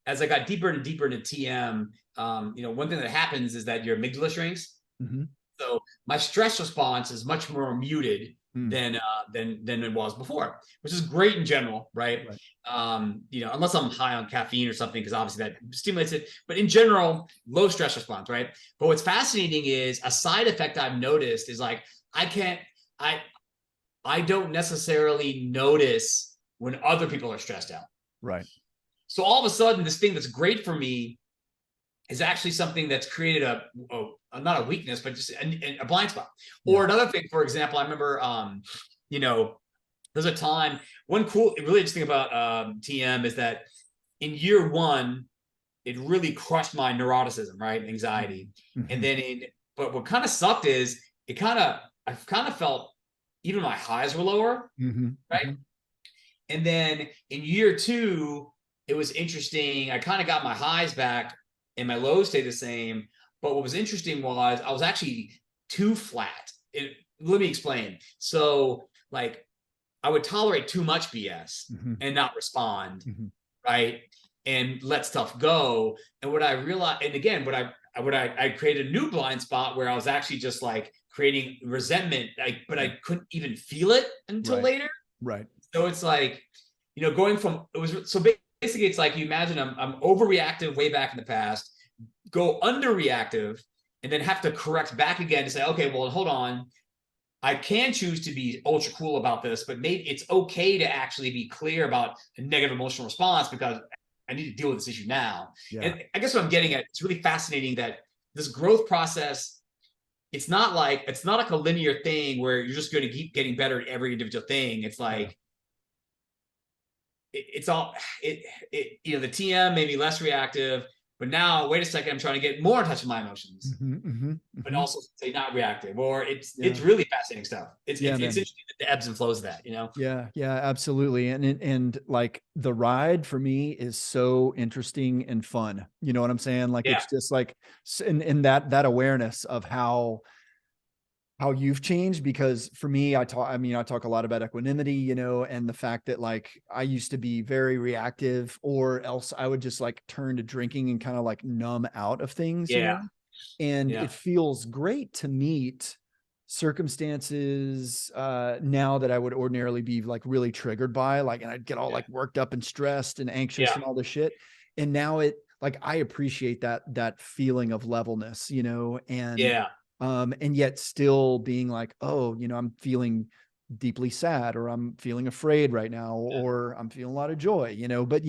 as I got deeper and deeper into TM, one thing that happens is that your amygdala shrinks. Mm-hmm. So my stress response is much more muted Mm. than it was before, which is great in general, right? Right. Unless I'm high on caffeine or something, because obviously that stimulates it. But in general, low stress response, right? But what's fascinating is a side effect I've noticed is like I can't I I don't necessarily notice when other people are stressed out. Right. So all of a sudden, this thing that's great for me is actually something that's created not a weakness, but just a blind spot. Yeah. Or another thing, for example, I remember, you know, there's a time. One cool, really interesting about TM is that in year one, it really crushed my neuroticism, right, anxiety, and Mm-hmm. then but what kind of sucked is I kind of felt even my highs were lower, Mm-hmm. right, Mm-hmm. and then in year two, it was interesting. I kind of got my highs back and my lows stayed the same. But what was interesting was I was actually too flat. Let me explain. So, like, I would tolerate too much BS Mm-hmm. and not respond, Mm-hmm. right? And let stuff go. And what I realized, and again, I created a new blind spot where I was actually just like creating resentment, but I couldn't even feel it until Right. later. Right. So it's like, going from it was so basically it's like you imagine I'm overreactive way back in the past, go underreactive, and then have to correct back again to say, okay, well, hold on. I can choose to be ultra cool about this, but maybe it's okay to actually be clear about a negative emotional response because I need to deal with this issue now. Yeah. And I guess what I'm getting at, it's really fascinating that this growth process, it's not like a linear thing where you're just going to keep getting better at every individual thing. It's Yeah. like it's all the TM made me less reactive, but now wait a second, I'm trying to get more in touch with my emotions, Mm-hmm. Mm-hmm. but Mm-hmm. also say not reactive. Or Yeah. it's really fascinating stuff. Yeah, It's man. interesting the ebbs and flows of that. Yeah, yeah, absolutely. And like the ride for me is so interesting and fun. You know what I'm saying? Like Yeah, it's just like in that awareness of how you've changed. Because for me, I talk a lot about equanimity, and the fact that like I used to be very reactive, or else I would just like turn to drinking and kind of like numb out of things, yeah, and yeah, it feels great to meet circumstances now that I would ordinarily be like really triggered by, like, and I'd get all yeah, like worked up and stressed and anxious yeah, and all this shit. And now it like I appreciate that feeling of levelness, yeah, and yet still being like, oh, I'm feeling deeply sad, or I'm feeling afraid right now, or I'm feeling a lot of joy, but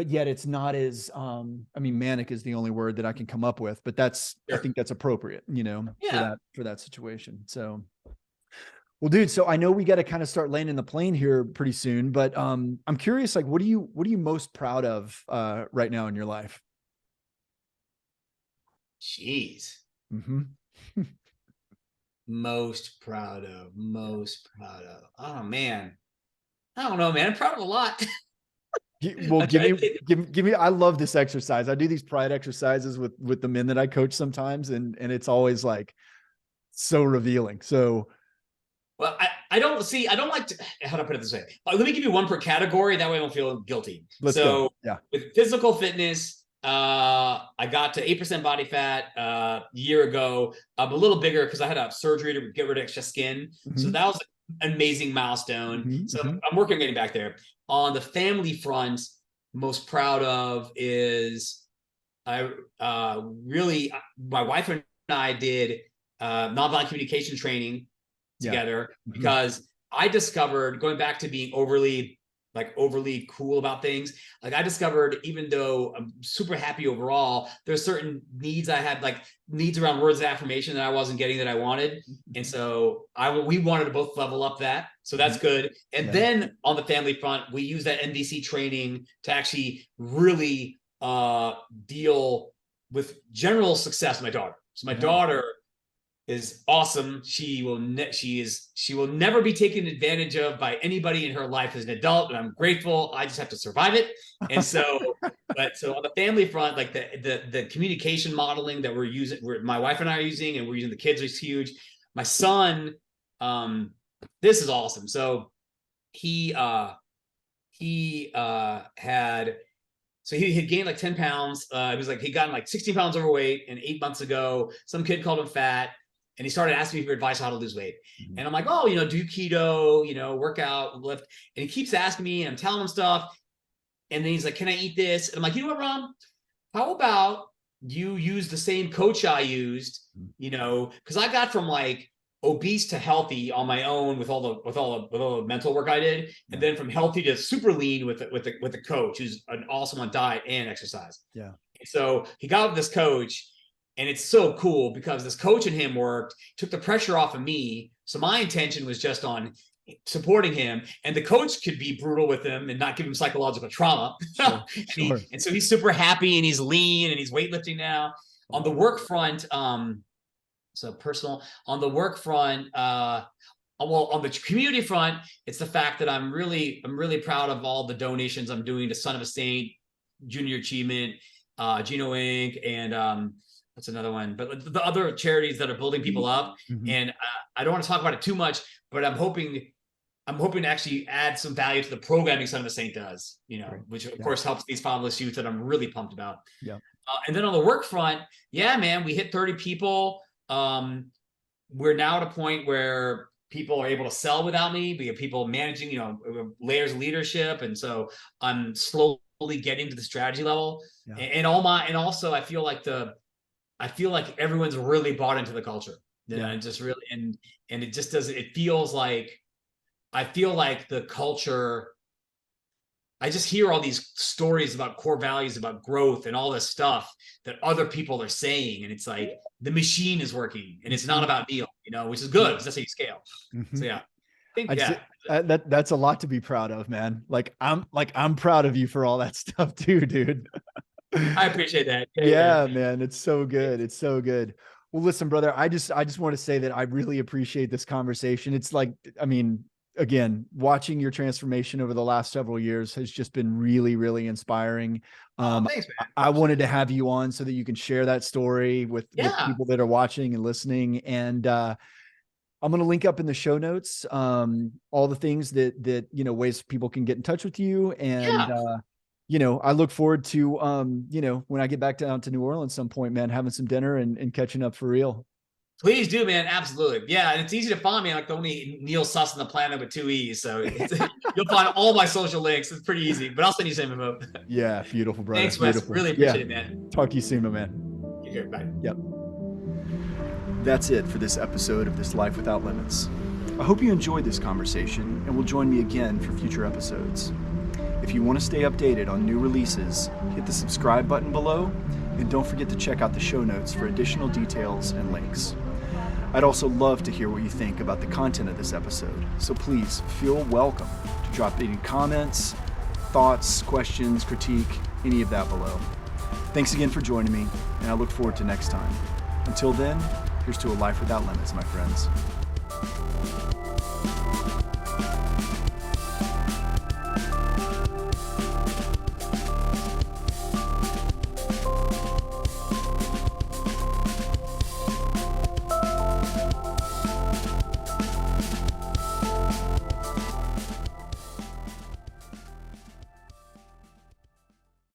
yet it's not as I mean, manic is the only word that I can come up with, but I sure, think that's appropriate, for yeah. that situation. So, well, dude, so I know we got to kind of start landing the plane here pretty soon, but I'm curious, like, what are you most proud of right now in your life? Jeez, Mm-hmm. most proud of. Oh man, I don't know, man. I'm proud of a lot. Well, I give try me, to say, give me. I love this exercise. I do these pride exercises with the men that I coach sometimes, and it's always like so revealing. So, Well, I don't like to, how to put it this way. Let me give you one per category. That way I don't feel guilty. Let's go. Yeah. With physical fitness, I got to 8% body fat a year ago. I'm a little bigger because I had a surgery to get rid of extra skin. Mm-hmm. So that was an amazing milestone. Mm-hmm. So I'm working on getting back there. On the family front, most proud of is my wife and I did nonviolent communication training together, because I discovered, going back to being overly cool about things, like I discovered, even though I'm super happy overall, there's certain needs I had, like needs around words of affirmation that I wasn't getting that I wanted. And so we wanted to both level up that. So that's good. And then on the family front, we use that NVC training to actually really deal with general success with my daughter. So my daughter is awesome. She will never be taken advantage of by anybody in her life as an adult, and I'm grateful. I just have to survive it. And so, so on the family front, like the communication modeling that we're using, my wife and I are using, and we're using the kids, is huge. My son, this is awesome. So he had gained like 10 pounds. It was like he'd gotten like 16 pounds overweight, and 8 months ago, some kid called him fat. And he started asking me for advice on how to lose weight. Mm-hmm. And I'm like, oh, do keto, work out, lift. And he keeps asking me, and I'm telling him stuff. And then he's like, can I eat this? And I'm like, you know what, Ron? How about you use the same coach I used, because I got from like obese to healthy on my own with all the mental work I did. And then from healthy to super lean with a coach who's an awesome on diet and exercise. Yeah. So he got with this coach. And it's so cool because this coach and him worked, took the pressure off of me. So my intention was just on supporting him, and the coach could be brutal with him and not give him psychological trauma. Sure. And so he's super happy, and he's lean, and he's weightlifting now. On the work front, so personal. On the work front, on the community front, it's the fact that I'm really proud of all the donations I'm doing to Son of a Saint, Junior Achievement, Geno Inc., and what's another one? But the other charities that are building people up. Mm-hmm. And I don't want to talk about it too much, but I'm hoping to actually add some value to the programming Son of a Saint does, which of course helps these fatherless youth that I'm really pumped about. Yeah. And then on the work front, man, we hit 30 people. We're now at a point where people are able to sell without me. We have people managing, layers of leadership. And so I'm slowly getting to the strategy level. Yeah. And also I feel like everyone's really bought into the culture. And just really, and it just doesn't, it feels like, I feel like the culture, I just hear all these stories about core values, about growth and all this stuff that other people are saying. And it's like, the machine is working, and it's not about Neel, which is good because that's how you scale. Mm-hmm. So that's a lot to be proud of, man. I'm proud of you for all that stuff too, dude. I appreciate that. Yeah, man. It's so good. It's so good. Well, listen, brother, I just want to say that I really appreciate this conversation. It's like, again, watching your transformation over the last several years has just been really, really inspiring. Thanks, man. I wanted to have you on so that you can share that story with people that are watching and listening. And, I'm going to link up in the show notes, all the things that, ways people can get in touch with you. And, I look forward to, when I get back down to New Orleans some point, man, having some dinner and catching up for real. Please do, man. Absolutely. Yeah. And it's easy to find me, like the only Neel Sus on the planet with 2 E's. So you'll find all my social links. It's pretty easy, but I'll send you some info. Yeah. Beautiful, brother. Thanks, Wes. Really appreciate it, man. Talk to you soon, my man. Take care. Bye. Yep. That's it for this episode of This Life Without Limits. I hope you enjoyed this conversation and will join me again for future episodes. If you want to stay updated on new releases, hit the subscribe button below, and don't forget to check out the show notes for additional details and links. I'd also love to hear what you think about the content of this episode, so please feel welcome to drop any comments, thoughts, questions, critique, any of that below. Thanks again for joining me, and I look forward to next time. Until then, here's to a life without limits, my friends.